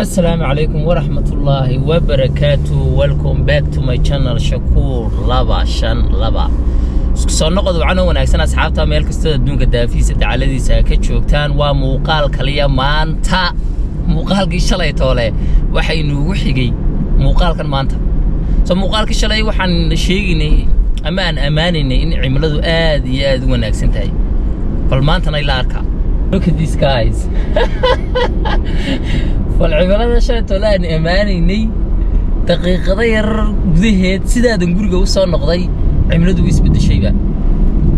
السلام عليكم ورحمة الله وبركاته. Welcome back to my channel شكور لبا شن لبا. سكسرنا قد وعنا ونأكسنا أصحابتا ميل كستة دونك دافيس تعالى دي ساكت شوكتان وموقال كليا مانتا موقال كيشلي تولي وحينو وحيجي موقال كان مانتا. موقال كيشلي وحن شيء أماني إن عملوا آد ونأكسن تاي. فالمانتا نيلاركا. Look at these guys. فالعملة شلت ولا إن أماني دقيقة غير جذهت سداد نقول جو صار نقضي عملوا ويسبد الشيء بقى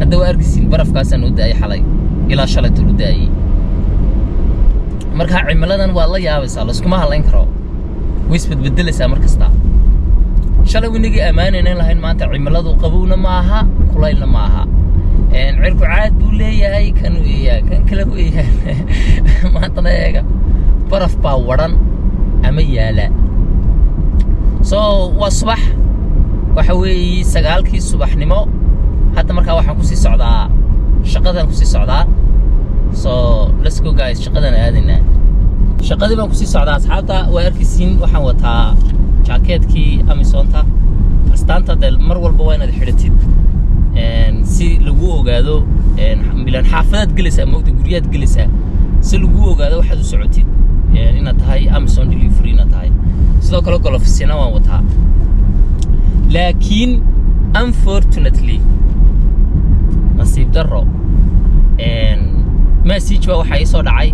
هذا وأرجسين برف كاسن وداي حلي إلى شلت وداي مركها عملة والله يا بس الله سكما هلا ينكروا ويسبد بدل سامر كستا شلوا ونجي أماني إن لهين ما أنت عملة وقبونا معها كلنا معها إن عرقوا عاد بولي هاي كانوا إياه كان كله إياه ما طلعها برف باوران أمي لا وصبح وحوي سجالكي الصبح نمو حتى مركا واحد كوسي صعدا شقدنا كوسي صعدا let's go guys شقدنا هذينا شقدي بان كوسي صعدا أصحابتا وأركسين وحوتها جاكيت كي أميسونتا أستانتا دل مرول بوانا الحرتيد si lagu ogaado bilan xaafadad galisa moogta guriyad galisa si lagu ogaado waxa uu socotid inaad tahay Amazon delivery inaad tahay sidoo kale golofisina waan wataa laakiin unfortunately nasiib darro message waxa ay soo dhacay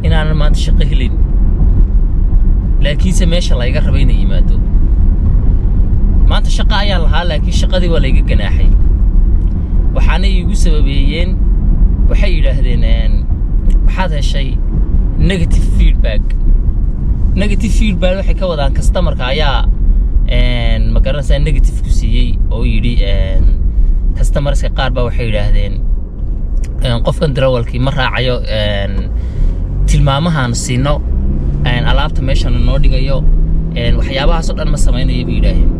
inaan maanta shaqo helin laakiin se meesha la iga rabay inay yimaado maanta shaqo ayaan lahaa laakiin shaqadii waa la iga ganaaxay waxaana igu sababeeyeen waxay yiraahdeen waxaad heshay negative feedback waxay ka wadaan customer-ka ayaa ma garanaysaa negative ku siiyay oo yiri customer-ka qaar baa waxay yiraahdeen qofkan darawalkii ma raacayo tilmaamahan siino alaabta meeshan noo dhigayo waxyaabahaas oo dhan ma sameeynayo bay yiraahdeen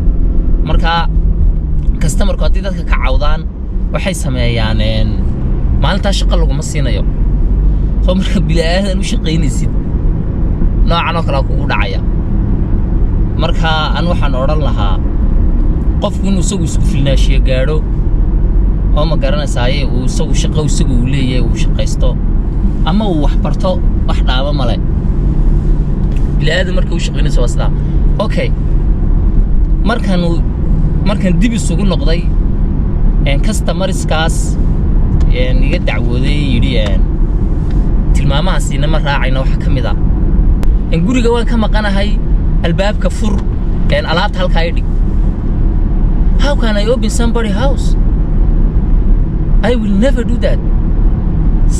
marka customer-ku haddii dadka ka cawdaan waxay sameeyaan maalinta shaqo lagu ma siinayo soo marka bilaadan u shaqeynaysid noocan oo kale kugu dhacaya marka aan waxaan oran lahaa qofku inuu isku filnaashiyo gaaro oo ma garanaysaa uu shaqo uu leeyahay uu shaqeysto ama uu wax barto wax dhaaba male bilaadan marka uu shaqeynayso wasla okay markan dib isugu noqday customerskaas iga dacwooday yiri tilmaamahaasina ma raacayna waxa kamid ah guriga waan ka maqanahay albaabka fur alaabta halka ay dhig how can I open somebody's house I will never do that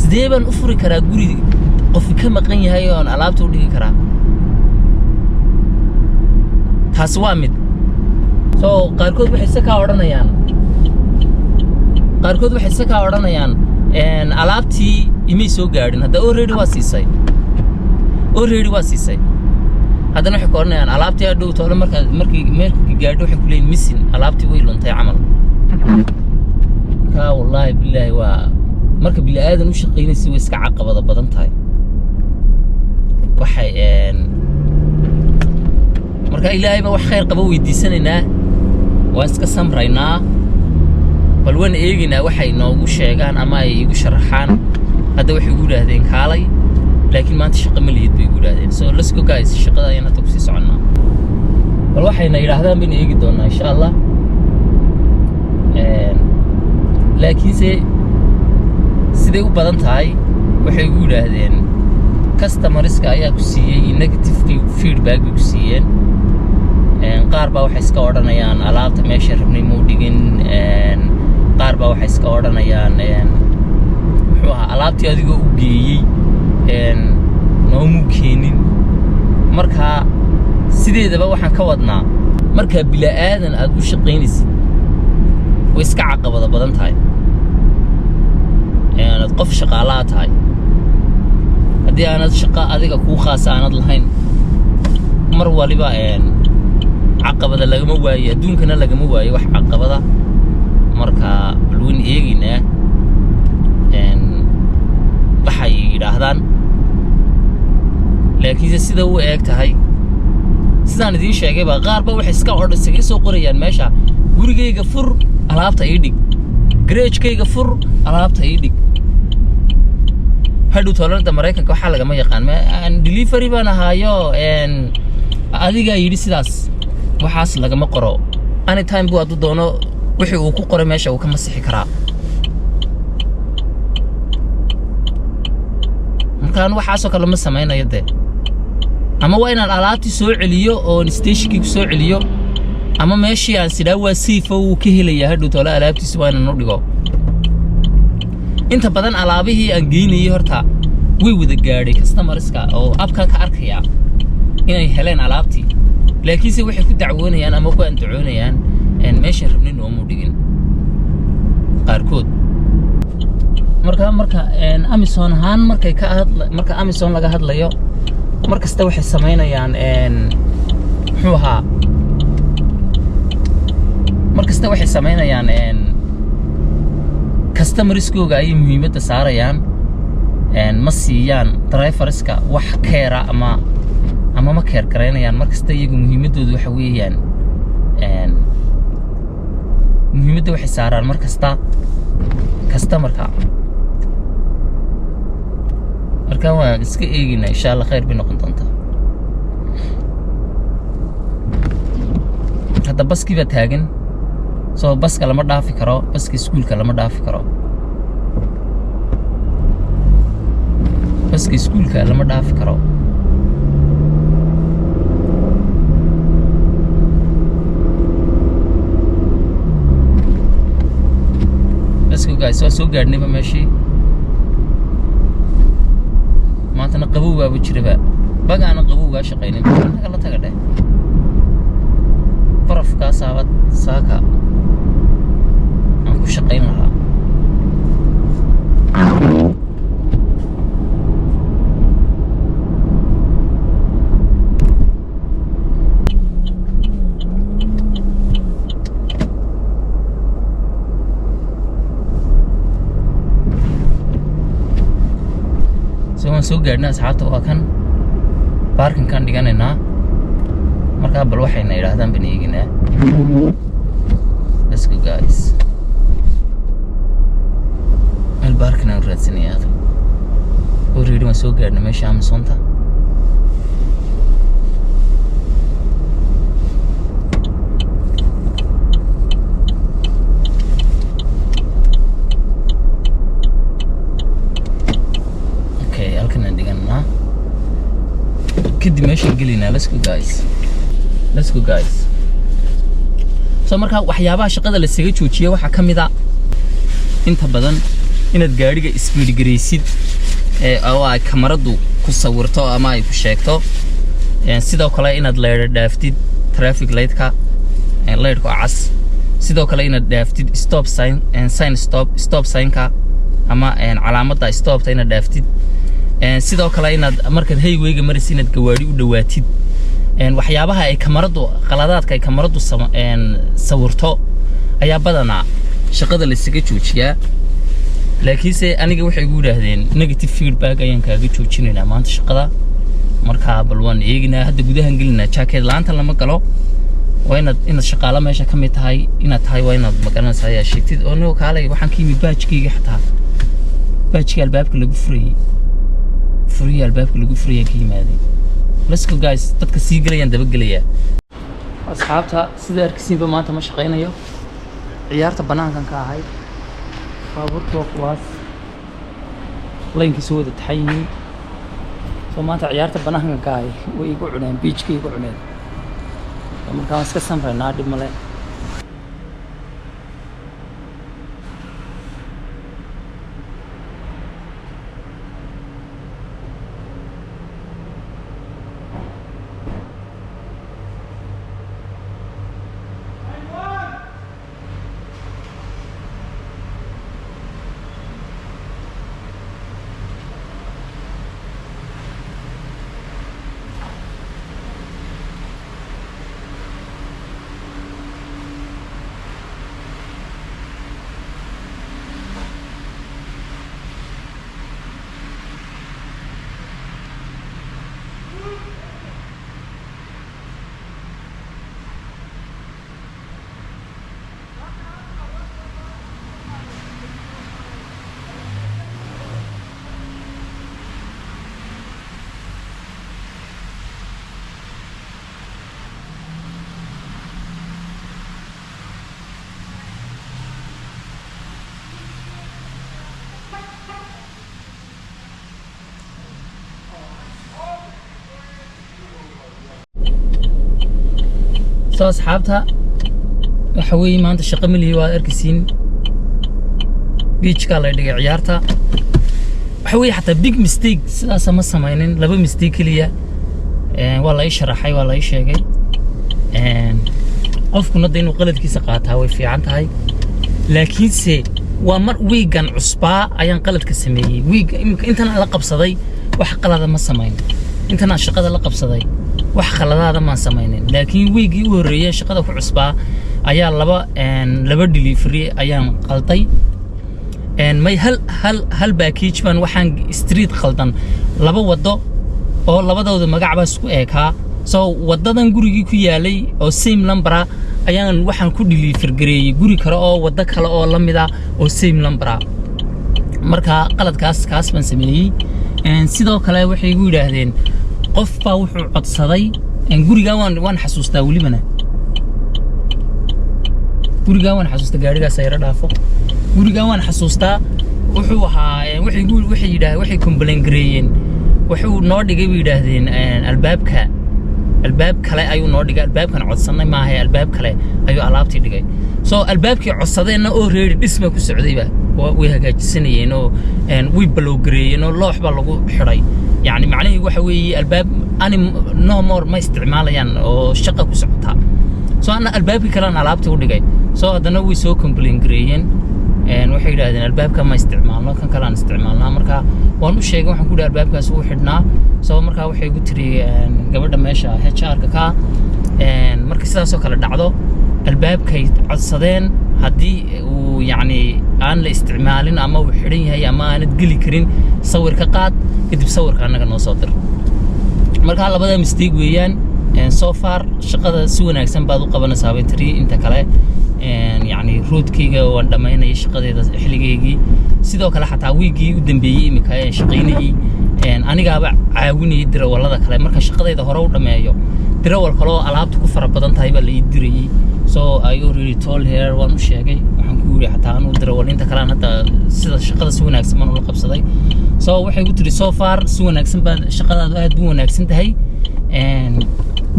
sideeban u furi karaa guriga qof ka maqan yahay oo alaabta u dhigi karaa taas waa mid qaarkood waxay saka oranayaan alaabtii imay soo gaadhin hadda already waa siisay haddana waxay ku oranayaan alaabtii aad dhow toole markii gaadho waxay ku leeyihiin missing alaabtii way luntay camal ka wallahi billahi waa marka bilaadan u shaqeynaysi way iska caqabada badan tahay waxay marka ilaahay ba wax khayr qabo weydiisanaynaa waan iska samraynaa bal waan eeginaa waxay noogu sheegaan ama ay igu sharaxaan hadda waxay igu yiraahdeen kaalay laakiin maanta shaqo ma leeyahay bay igu yiraahdeen so let's go guys shaqada ayaan hadda ku sii soconaa bal waxayna yiraahdaan bin eegi doonaa insha Allah laakiin sidee u badan tahay waxay igu yiraahdeen customerska ayaa ku siiyay negative feedback bay ku siiyeen qaar baa waxay iska oranayaan alaabta meesha rabnay muu dhigin qaar baa waxay iska oranayaan muxuu ahaa alaabtii adigoo u geeyay noomu keenin marka sideedaba waxaan ka wadnaa marka bilaadan aad u shaqeynaysid way iska caqabada badan tahay aad qof shaqaalaha tahay haddii aanad shaqo adiga kuu khaas aanad lahayn mar waliba caqabada lagama waayo adduunkana lagama waayo wax caqabada marka balwin eegina waxay yiraahdaan laakiin sida uu eeg tahay sidaan idin sheegay ba qaar ba waxay iska order isaga soo qorayaan meesha gurigeyga fur alaabta ii dhig garage-kayga fur alaabta ii dhig hadhow toolanada Mareykanka waxa laga ma yaqaan delivery baan ahaayo adiga yiri sidaas waxaas laga ma qoro anytime buu adu doono wixii uu ku qoray meesha uu ka masixi karaa markaan waxaas oo kale ma sameeynayo de ama waa inaan alaabtii soo celiyo oo stationkii soo celiyo ama meeshii aan sidaa waa siifo uu ka helaya hadhow toola alaabtiisa waa inaan u dhigo inta badan alaabihii aan geynayay horta way wada gaadhay customerska oo abka ka arkaya inay heleen alaabtii laakiin se waxay ku dacwoonayaan ama ku antacoonayaan meesha rabnin oo mu dhigin qaarkood marka Amazon ahaan marka Amazon laga hadlayo markasta waxay sameynayaan muxuu ahaa markasta waxay sameynayaan customerskooga ay muhiimadda saarayaan ma siiyaan driverska wax keera ama ma keer gareynayaan markasta iyagu muhiimadoodu waxa weeyaan muhiimadda waxay saaraan markasta customerka marka waan iska eegina insha Allah khayr bi noqon doonta hadda baskiiba taagan soo baska lama dhaafi karo baska iskuulka lama dhaafi karo baska iskuulka lama dhaafi karo baska guys soo gaadhnayba meeshii maantana qabow baa jiraba bagaana qabow baa shaqeynay naga la taga dheh barafka saabad saaka aan ku shaqeyn lahaa soo gaadhnaa asxaabta waa kan parking-kan dhiganaynaa markaa bal waxayna yidhaahdaan baan eeginaa let's go guys meel parking aan raadsanayaa already waan soo gaadhnay meesha Amazonta kadib meeshaan gelinaa let's go guys so marka waxyaabaha shaqada la isaga joojiyo waxa kamid ah inta badan inaad gaariga speed gareysid oo ay kamaradu ku sawirto ama ay ku sheegto sidoo kale inaad leer dhaaftid traffic light-ka leerka cas sidoo kale inaad dhaaftid stop sign stop sign-ka ama calaamadda stop-ta inaad dhaaftid sidoo kale inaad marka highway-ga maraysid inaad gawaari u dhawaatid waxyaabaha ay kamaradu qaladaadka ay kamaradu sawirto ayaa badanaa shaqada la isaga joojiyaa laakiin se aniga waxay igu yiraahdeen negative feedback ayaan kaaga joojinaynaa maanta shaqada marka bal waan eeginaa hadda gudahan gelinaa jacket laanta lama galo waa inaad shaqaale meesha ka mid tahay inaad tahay waa inaad magaranaysaa ayaa sheegtid oo noo kaalay waxaan ka yimid baajkayga xataa baajka albaabka lagu furiyay albaabka lagu furiyay ka yimaaday let's go guys dadka sii galayaan daba galaya asxaabta sida arkisiinba maanta ma shaqeynayo ciyaarta banaankan ka ahay baabuurta kuwaas laynkiisa wada taxan yihiin soo maanta ciyaarta banaankan ka ahay way igu cuneen beachka igu cuneen markaan iska samraynaa dhib male soo asxaabta waxa weeye maanta shaqo milihii waa arkisiin beachka la dhigay ciyaarta waxa weeye xataa big mistake sidaas ma samaynin laba mistake kaliya waa la ii sharaxay waa la ii sheegay qofkuna inuu qaladkiisa qaataa way fiican tahay laakiinse waa mar weegan cusbaa ayaan qaladka sameeyay weeg intan la qabsaday wax qalada ma sameyn intan shaqada la qabsaday wax qaladaada ma samaynin laakiin weegii u horeeyay shaqada ku cusbaa ayaa laba delivery ayaan qalday may hal package ban waxaan street khaldan laba wado oo labadooda magac baa isku eekaa soo wadadan gurigii ku yaalay oo same number ayaan waxaan ku deliver gareeyay guri kale oo wada kale oo la mid ah oo same number marka qaladkaas baan sameeyay sidoo kale waxay igu yiraahdeen qof baa wuxuu codsaday guriga waan xasuustaa walibana guriga waan xasuustaa gaarigaas ay radhaafo guriga waan xasuustaa wuxuu ahaa waxay complain gareeyeen wuxuu noo dhigay yiraahdeen albaab kale ayuu noo dhigay albaabkan codsanay ma aha albaab kale ayuu alaabtii dhigay soo albaabkii codsadeena oo reeri dhisma ku socdayba way hagaajisanayeen oo way blow gareeyeen oo loox baa lagu xiray يعني معناه waxa weeye albaab ani no more ma isticmaalayaan oo shaqo ku socota soo ana albaabki kale alaabta u dhigay soo hadana way soo complain gareeyeen waxay yiraahdeen albaabka ma isticmaalno kan kale aan isticmaalnaa marka waan u sheegay waxaan ku dhaar albaabkaas uu xidhnaa soo marka waxay igu tiri gabadha meesha HR ka marka sidaas oo kale dhacdo albaabkay codsadeen hadii uu yani aan la isticmaalin ama uu xidhan yahay ama aan geli karin sawir ka qaad kadib sawirka anaga noo soo dir marka labada mistake weeyaan so far shaqada si wanaagsan baad u qabanaysaa bay tiri inta kale yani roodkayga waan dhamaynay shaqadeeda xilligeygii sidoo kale xataa weegii u dambeeyay imika ay shaqaynayay anigaaba caawinayay dirawalada kale marka shaqadeeda hore u dhameeyo dirawal kale oo alaabta ku fara badan tahay baa la ii dirayay so I already told her waan u sheegay waxaan ku yiri xataa anu dirawal inta kale hadda sida shaqada si wanaagsan ma la qabsaday so waxay ku tiri so far si wanaagsan baa shaqadaadu aad u wanaagsan tahay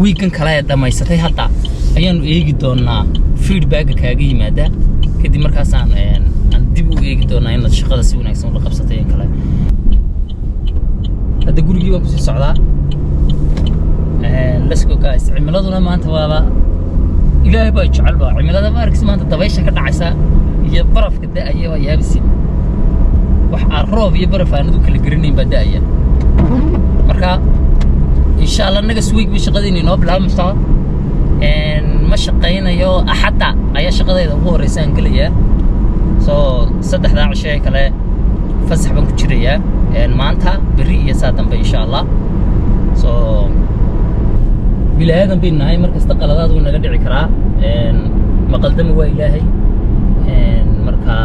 weekan kale dhamaysatay hadda ayaan eegi doonaa feedback kaaga yimaada kadib markaas aan dib u eegi doonaa in shaqada si wanaagsan la qabsatay in kale hadda gurigii waan ku sii socdaa let's go guys cimiladuna maanta waaba ilaahay baa jecel baa cimilada ma arkis maanta dabaysha ka dhacaysa iyo barafka da'aya waa yaabisi wax roob iyo baraf aan kala garanayn baa da'aya marka insha Allah naga suuq bi shaqadeena inoo bilaabmaysaa ma shaqaynayo axada ayaa shaqadeeda ugu horeysaan galaya soo saddexda cisho kale fasax baan ku jirayaa maanta bari iyo saa dambe insha Allah soo bilaadan binahay markasta qaladaad uu naga dhici karaa maqaldama waa ilaahay marka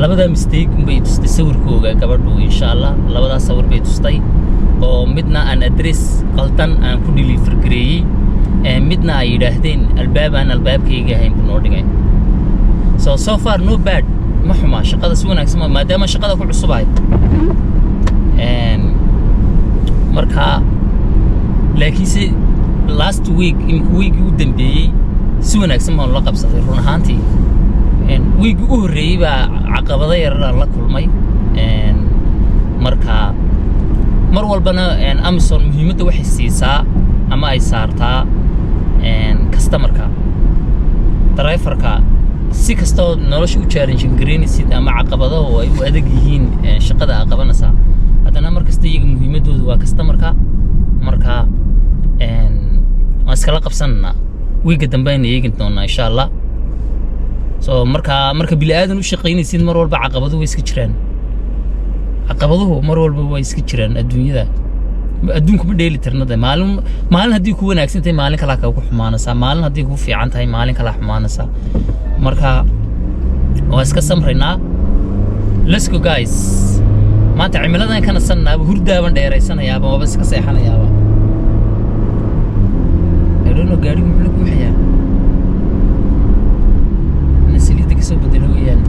labada mistake bay tustay sawirkooga gabadhu insha Allah labada sawir bay tustay oo midna aan address qaldan aan ku deliver gareeyay midna ay yiraahdeen albaabkayga ahayn noo dhigay so far no bad ma xuma shaqada si wanaagsan maadaama shaqada ku cusubahay marka laakiinse last week u dambeeyay si wanaagsan ma la qabsaday run ahaantii week u horeeyay baa caqabado yar la kulmay marka mar walbana Amazon muhiimadda waxay siisaa ama ay saartaa customerka driverka si kasto nolosha u challenge gareynaysid ama caqabado oo ay u adag yihiin shaqada qabanaysa hadana markasta iyaga muhiimadoodu waa customerka marka iskala qabsanna week dambe aan eegin doonaa insha Allah so marka bilaadan u shaqaynaysid mar walba caqabado way iska jiraan caqabaduhu mar walba way iska jiraan adduunku ma dheeli tirnada maalin hadii ku wanaagsan tahay maalin kale ka ku xumaanaysa maalin hadii ku fiican tahay maalin kale xumaanaysa marka waa iska samreynaa let's go guys maanta cimiladan kana sannaaba hurdaaban dheeraysanayaaba waba iska seexanayaaba eedano gaarigu muxuu ku xiyaa nasilida ka soo bedelo weeyaan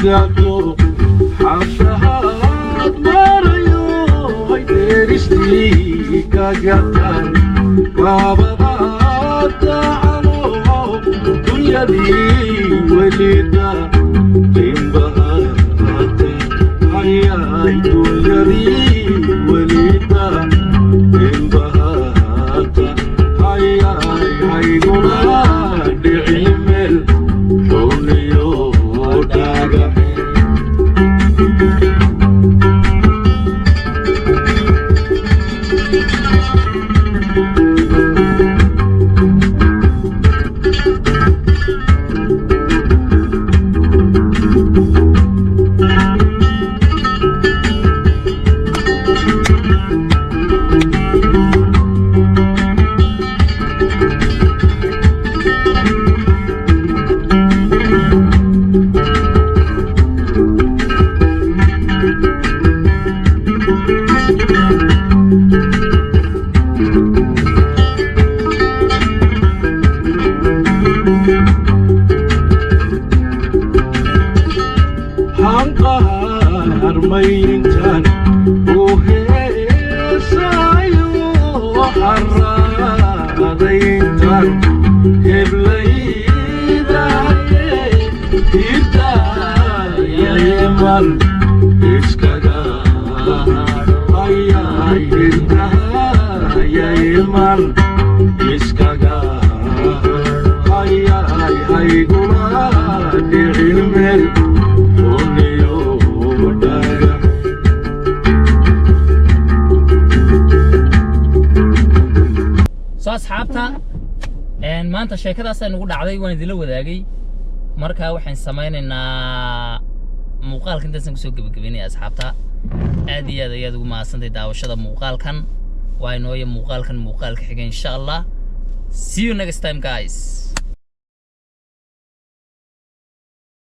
قادو حفهات ماريو هيدرشتي كاقاتان وابضات عنو دنيا دي وليدا لنبهات هياي دنيا دي وليدا لنبهات هياي هيدونا دعيمل دنيو داقا مينتان وهيسايو حرادينتان هبليدا يا يمن إسكاغا هيا يدا يا يمن إسكاغا هيا هيغونا ديرمل أصحابتا maanta sheekadaas ay nagu dhacday waan idin la wadaagay marka waxaan sameeynaynaa muuqaalkan intaas ku soo gabagabeynay asxaabta aad iyo aad ugu maasantay daawashada muuqaalkan waa inoo muuqaalka xiga insha Allah see you next time guys